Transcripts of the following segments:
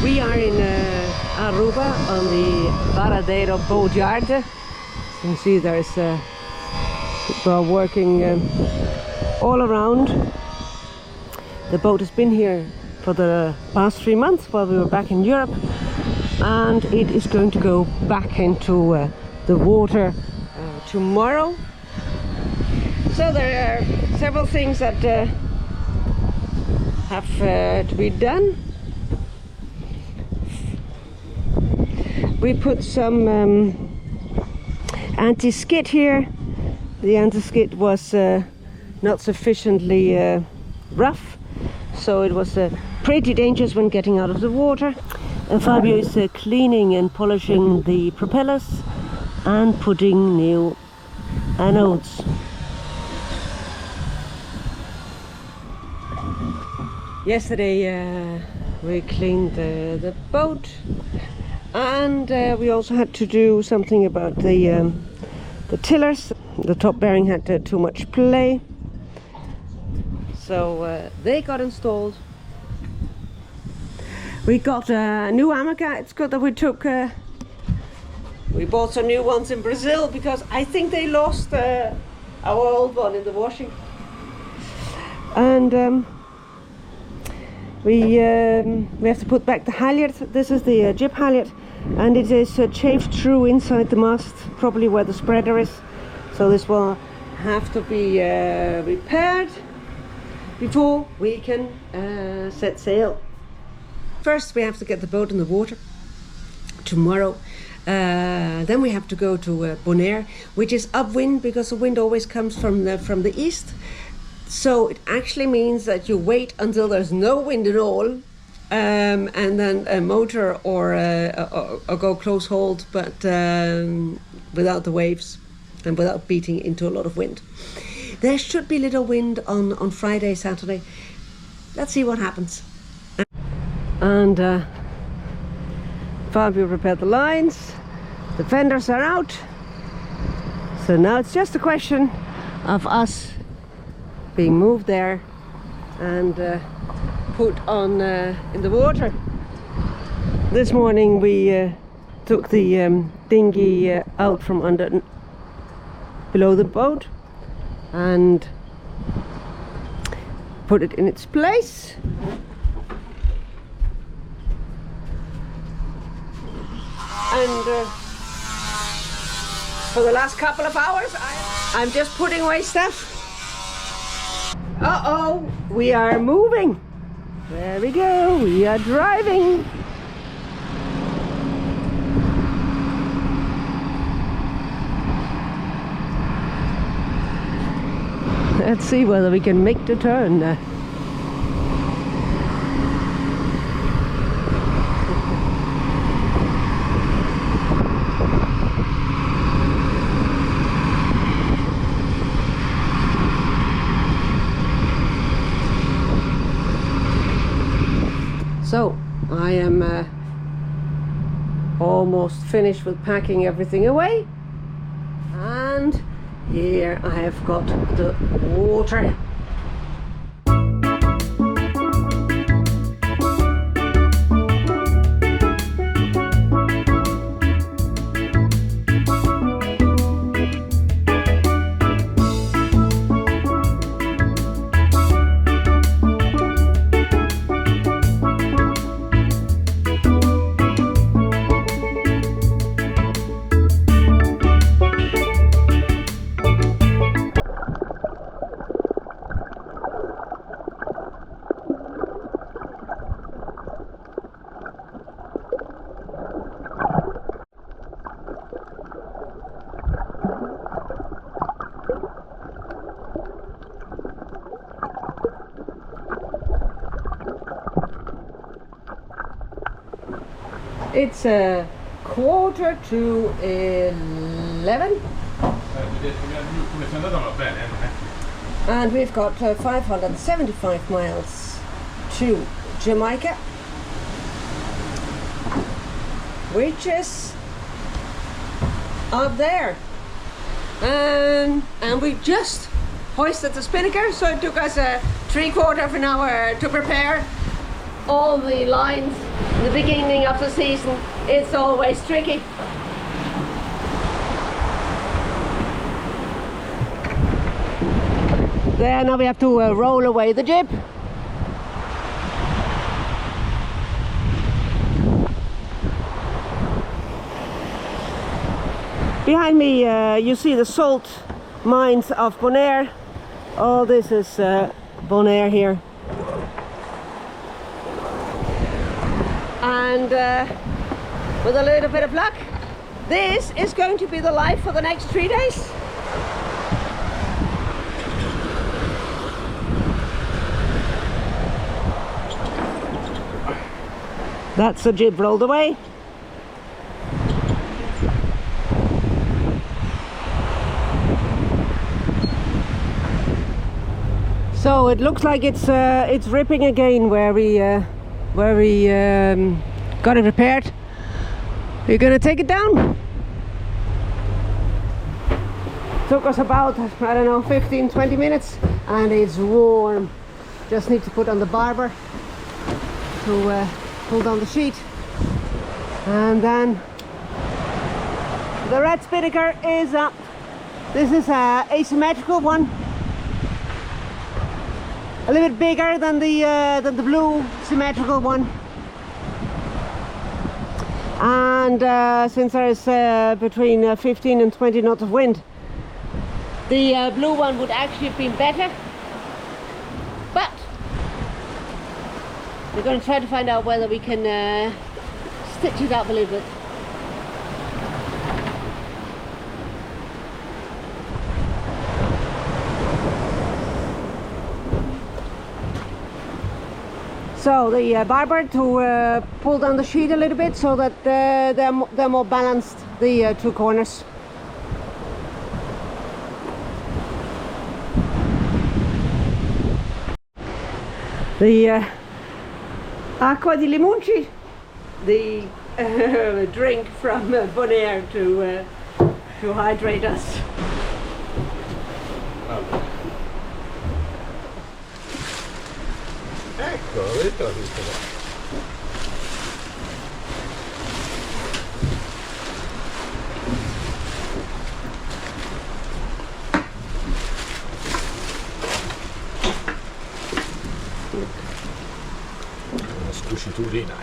We are in Aruba on the Varadero boatyard. You can see there's people are working all around. The boat has been here for the past 3 months while we were back in Europe, and it is going to go back into the water tomorrow. So there are several things that have to be done. We put some anti-skid here. The anti-skid was not sufficiently rough, so it was pretty dangerous when getting out of the water. Fabio is cleaning and polishing the propellers and putting new anodes. Yesterday we cleaned the boat, and we also had to do something about the tillers. The top bearing had too much play, so they got installed. We got a new Amica. It's good that we bought some new ones in Brazil, because I think they lost our old one in the washing. And we have to put back the halyard. This is the jib halyard, and it is chafed through inside the mast, probably where the spreader is. So this will have to be repaired before we can set sail. First we have to get the boat in the water tomorrow. Then we have to go to Bonaire, which is upwind, because the wind always comes from the east. So it actually means that you wait until there's no wind at all, and then a motor or go close hold, but without the waves and without beating into a lot of wind. There should be little wind on Friday, Saturday. Let's see what happens. And Fabio prepared the lines. The fenders are out. So now it's just a question of us being moved there and put on in the water. This morning we took the dinghy out from below the boat and put it in its place. And for the last couple of hours I'm just putting away stuff. Uh-oh, we are moving. There we go, we are driving. Let's see whether we can make the turn. So I am almost finished with packing everything away, and here I have got the water. It's 11:15. And we've got 575 miles to Jamaica, which is up there. And we just hoisted the spinnaker, so it took us a 3/4 of an hour to prepare. all the lines in the beginning of the season, it's always tricky. There, now we have to roll away the jib. Behind me you see the salt mines of Bonaire. Oh, this is Bonaire here. And with a little bit of luck, this is going to be the life for the next 3 days. That's the jib rolled away. So it looks like it's ripping again where we got it repaired. We're gonna take it down. Took us about, I don't know, 15-20 minutes, and it's warm. Just need to put on the barber to pull down the sheet, and then the red spinnaker is up. This is a asymmetrical one, a little bit bigger than the blue symmetrical one, and since there is between 15 and 20 knots of wind, the blue one would actually have been better, but we're going to try to find out whether we can stitch it up a little bit. So the barber to pull down the sheet a little bit so that they're more balanced, the two corners. The acqua di limonci, the drink from Bonaire to hydrate us. Ecco, ho detto una scuciturina.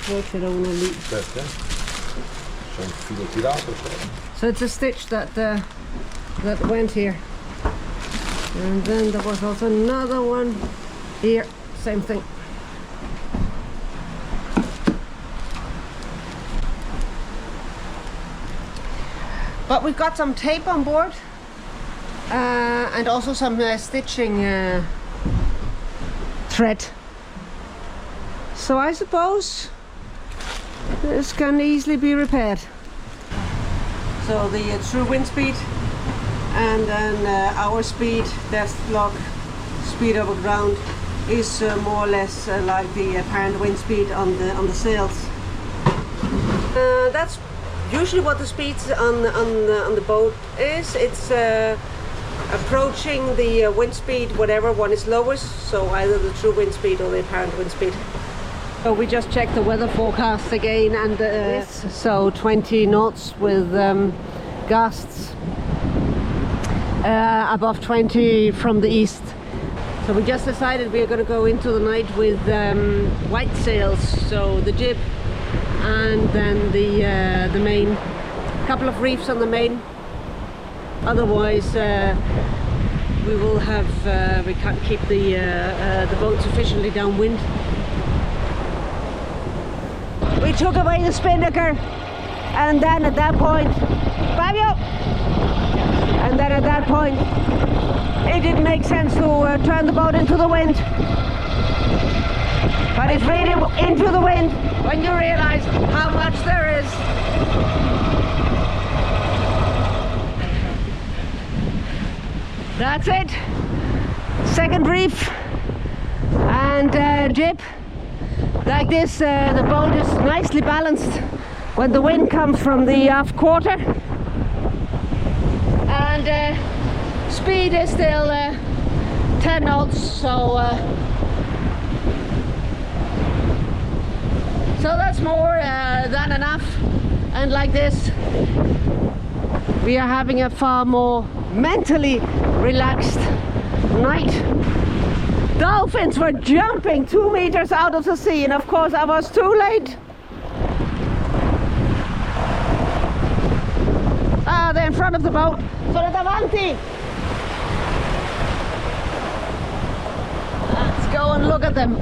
Poi c'era una lì. Aspetta, c'è un filo tirato. So it's a stitch that went here, and then there was also another one here, same thing. But we've got some tape on board, and also some stitching thread. So I suppose this can easily be repaired. So the true wind speed, and then our speed, best log speed over ground, is more or less like the apparent wind speed on the sails. That's usually what the speeds on the boat is. It's approaching the wind speed, whatever one is lowest, so either the true wind speed or the apparent wind speed. So we just checked the weather forecast again, and so 20 knots with gusts above 20 from the east. So we just decided we are going to go into the night with white sails, so the jib and then the main, couple of reefs on the main. Otherwise we will have we can't keep the boat sufficiently downwind. We took away the spinnaker, and then at that point, Fabio, and then at that point it didn't make sense to turn the boat into the wind. But it's really into the wind when you realize how much there is. That's it. Second reef and jib. Like this, the boat is nicely balanced when the wind comes from the aft quarter, and speed is still 10 knots, so that's more than enough. And like this, we are having a far more mentally relaxed night. Dolphins were jumping 2 meters out of the sea, and of course I was too late. Ah, they're in front of the boat. Sono davanti. Let's go and look at them.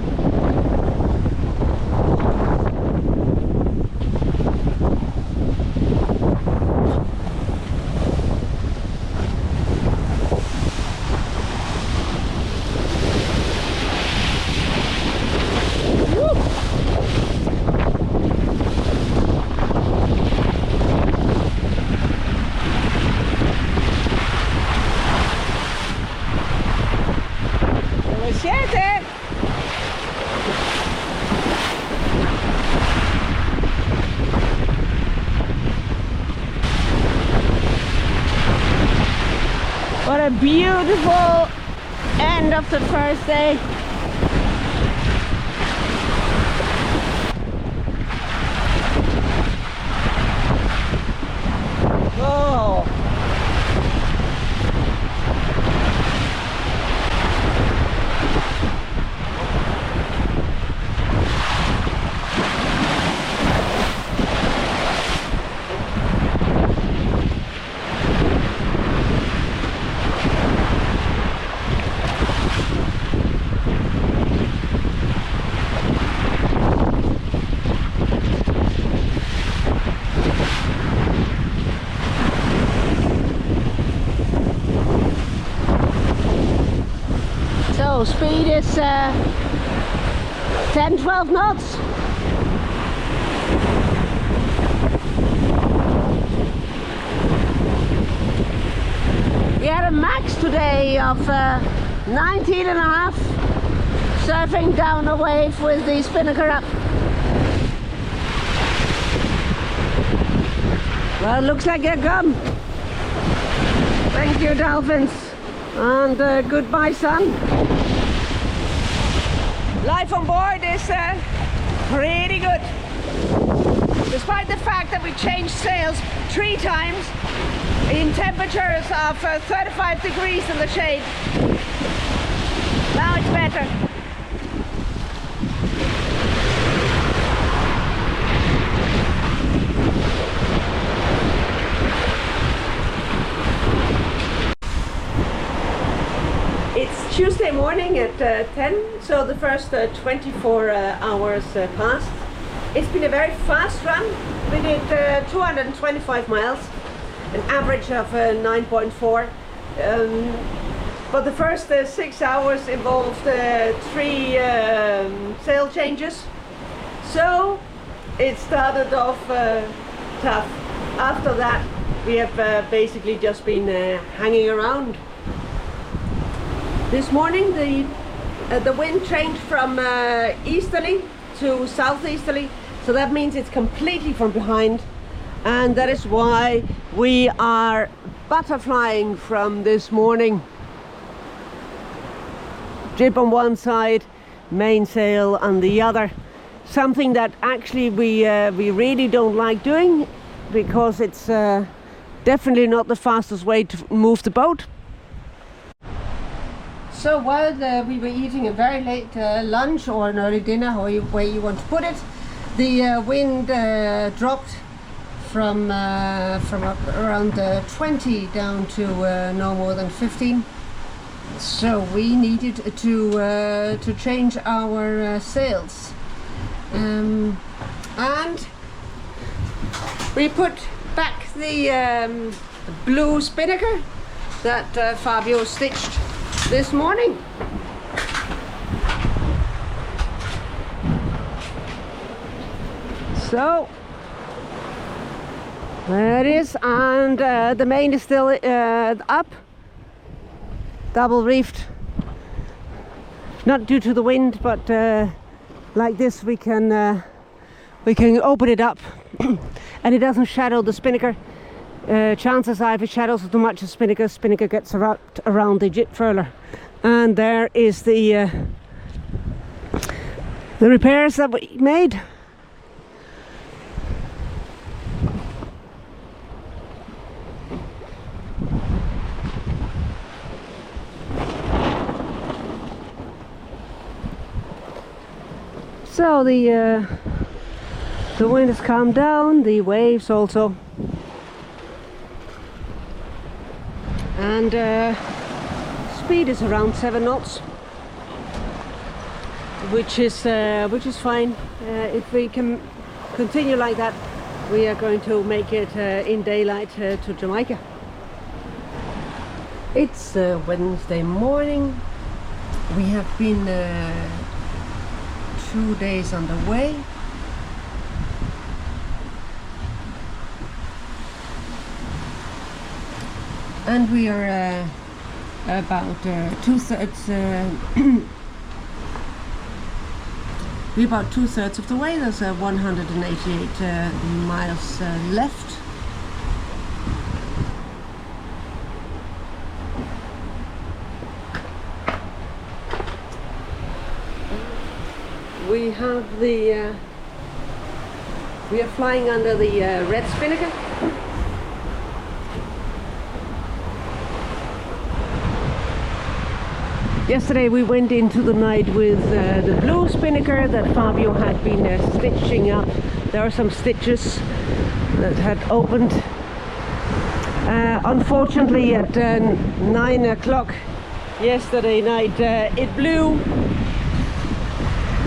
What a beautiful end of the first day. Oh. So speed is 10-12 knots. We had a max today of 19 and a half, surfing down a wave with the spinnaker up. Well, it looks like they're gone. Thank you, dolphins. And goodbye, son. Life on board is pretty good. Despite the fact that we changed sails 3 times in temperatures of 35 degrees in the shade. Now it's better. It's Tuesday morning at 10, so the first 24 hours passed. It's been a very fast run. We did 225 miles, an average of 9.4. But the first 6 hours involved 3 sail changes. So it started off tough. After that, we have basically just been hanging around. This morning the wind changed from easterly to southeasterly, so that means it's completely from behind, and that is why we are butterflying from this morning. Jib on one side, mainsail on the other. Something that actually we really don't like doing, because it's definitely not the fastest way to move the boat. So while we were eating a very late lunch or an early dinner, however way you want to put it, the wind dropped from around 20 down to no more than 15. So we needed to change our sails, and we put back the blue spinnaker that Fabio stitched this morning. So there it is, and the main is still up, double reefed, not due to the wind, but like this we can open it up and it doesn't shadow the spinnaker. Chances are if it shadows too much the spinnaker gets wrapped around the jib furler, And there is the repairs that we made. So the wind has calmed down, the waves also, and speed is around 7 knots, which is fine. If we can continue like that, we are going to make it in daylight to Jamaica. It's Wednesday morning. We have been 2 days on the way. And we are about two-thirds we're about two-thirds of the way. There's 188 miles left. We have the we are flying under the red spinnaker. Yesterday we went into the night with the blue spinnaker that Fabio had been stitching up. There are some stitches that had opened. Unfortunately at 9 o'clock yesterday night it blew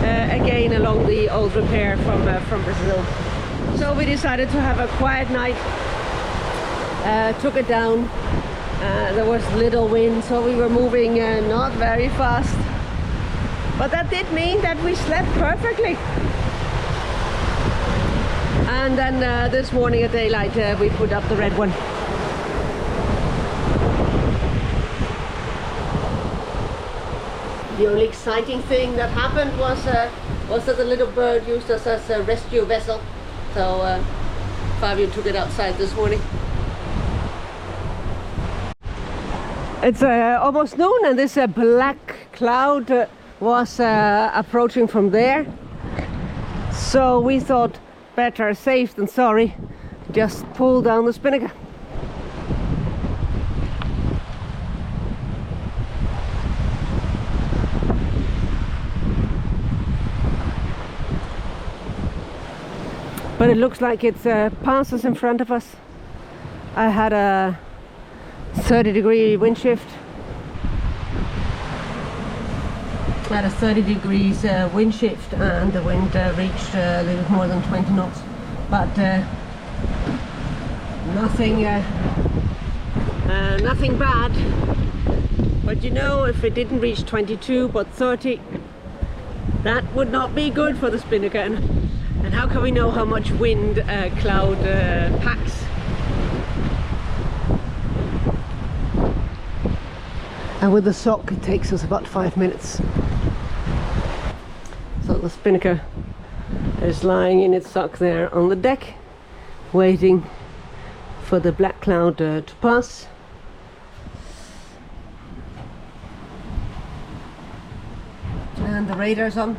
again along the old repair from Brazil. So we decided to have a quiet night, took it down. There was little wind, so we were moving not very fast, but that did mean that we slept perfectly. And then this morning at daylight we put up the red one. The only exciting thing that happened was that the little bird used us as a rescue vessel. So Fabio took it outside this morning. It's almost noon, and this black cloud was approaching from there. So we thought better safe than sorry, just pull down the spinnaker. But it looks like it's passes in front of us. I had a 30-degree wind shift. I had a 30 degrees wind shift, and the wind reached a little more than 20 knots. But nothing bad. But you know, if it didn't reach 22 but 30, that would not be good for the spinnaker. And how can we know how much wind a cloud packs? And with the sock it takes us about 5 minutes. So the spinnaker is lying in its sock there on the deck, waiting for the black cloud to pass. And the radar's on.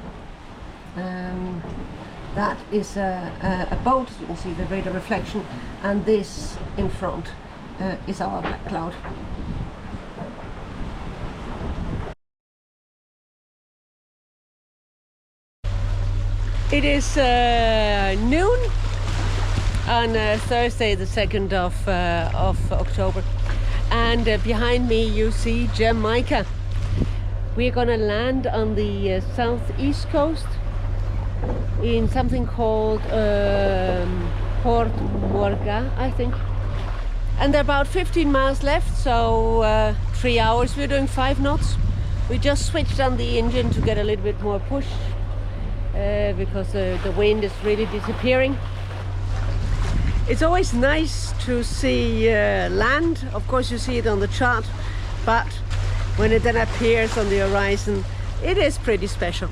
That is a boat, you can see the radar reflection, and this in front is our black cloud. It is noon on Thursday the 2nd of October, and behind me you see Jamaica. We're gonna land on the southeast coast in something called Port Morga, I think. And there are about 15 miles left, so 3 hours. We're doing 5 knots. We just switched on the engine to get a little bit more push because the wind is really disappearing. It's always nice to see land. Of course you see it on the chart, but when it then appears on the horizon, it is pretty special.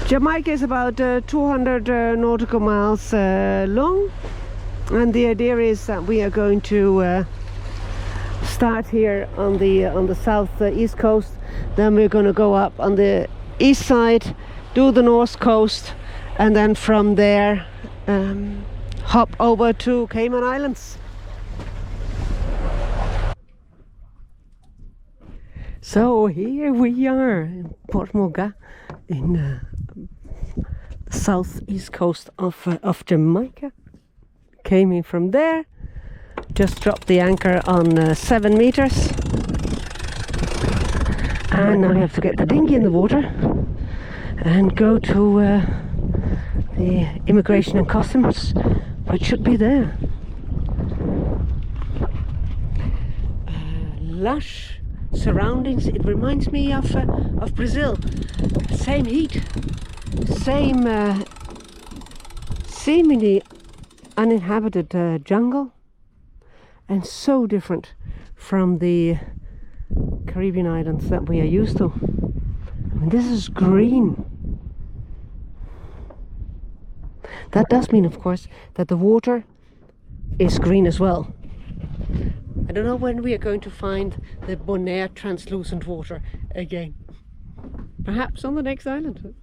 Jamaica is about 200 nautical miles long, And the idea is that we are going to start here on the south east coast, then we're going to go up on the east side, do the north coast, and then from there hop over to Cayman Islands. So here we are in Port Moga in the southeast coast of Jamaica. Came in from there, just dropped the anchor on 7 meters, and now we have to get the dinghy in the water and go to the immigration and customs, which should be there. Lush surroundings. It reminds me of Brazil. Same heat, same seemingly uninhabited jungle, and so different from the Caribbean islands that we are used to. I mean, this is green. That does mean, of course, that the water is green as well. I don't know when we are going to find the Bonaire translucent water again. Perhaps on the next island.